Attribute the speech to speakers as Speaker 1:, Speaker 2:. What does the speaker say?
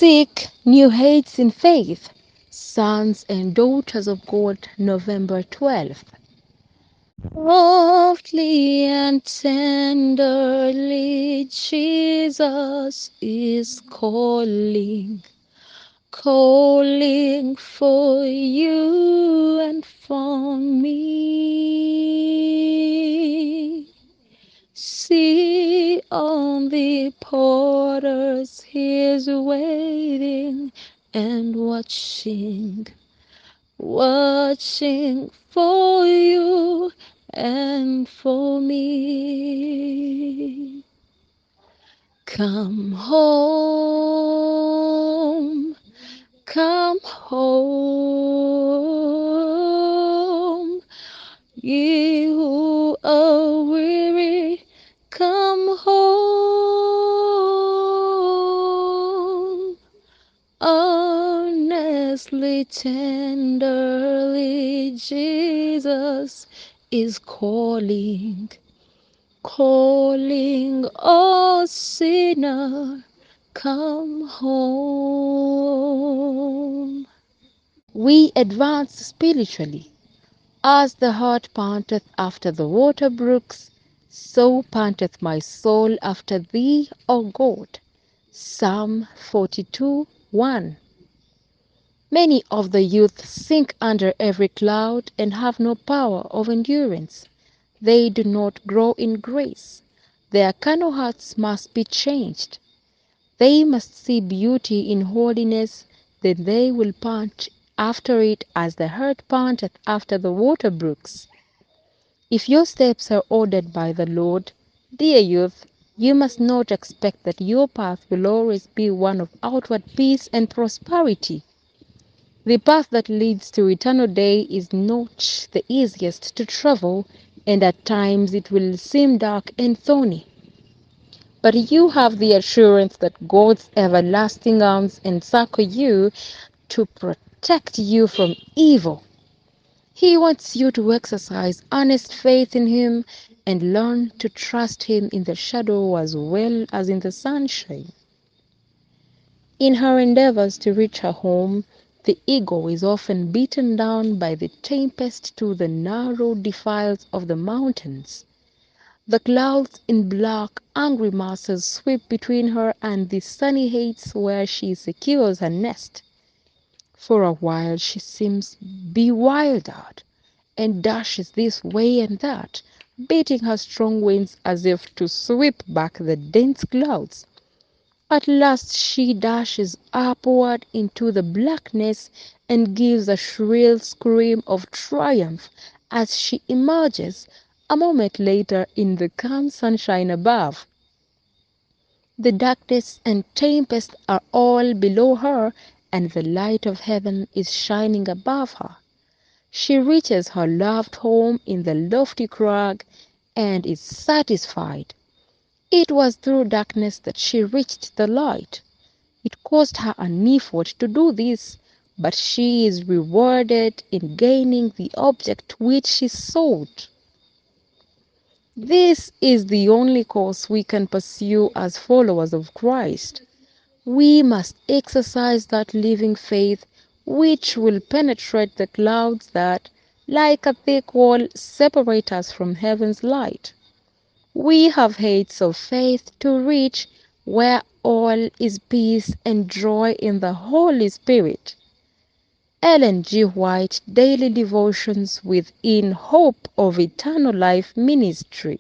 Speaker 1: Seek new heights in faith. Sons and Daughters of God, November 12th. Softly and tenderly, Jesus is calling, calling for you and for me. See on the porters, he's waiting and watching, watching for you and for me. Come home, come home, ye who are weary, come home. Honestly, tenderly, Jesus is calling, calling, oh sinner, come home. We advance spiritually. As the hart panteth after the water brooks, so panteth my soul after thee, O God. Psalm 42:1. Many of the youth sink under every cloud and have no power of endurance. They do not grow in grace. Their carnal hearts must be changed. They must see beauty in holiness, then they will pant after it as the hart panteth after the water brooks. If your steps are ordered by the Lord, dear youth, you must not expect that your path will always be one of outward peace and prosperity. The path that leads to eternal day is not the easiest to travel, and at times it will seem dark and thorny. But you have the assurance that God's everlasting arms encircle you to protect you from evil. He wants you to exercise honest faith in Him and learn to trust Him in the shadow as well as in the sunshine. In her endeavors to reach her home, the eagle is often beaten down by the tempest to the narrow defiles of the mountains. The clouds in black, angry masses sweep between her and the sunny heights where she secures her nest. For a while she seems bewildered and dashes this way and that, beating her strong wings as if to sweep back the dense clouds. At last she dashes upward into the blackness and gives a shrill scream of triumph as she emerges a moment later in the calm sunshine above. The darkness and tempest are all below her, and the light of heaven is shining above her. She reaches her loved home in the lofty crag and is satisfied. It was through darkness that she reached the light. It cost her an effort to do this, but she is rewarded in gaining the object which she sought. This is the only course we can pursue as followers of Christ. We must exercise that living faith which will penetrate the clouds that, like a thick wall, separate us from heaven's light. We have heights of faith to reach where all is peace and joy in the Holy Spirit. Ellen G. White, Daily Devotions within Hope of Eternal Life Ministry.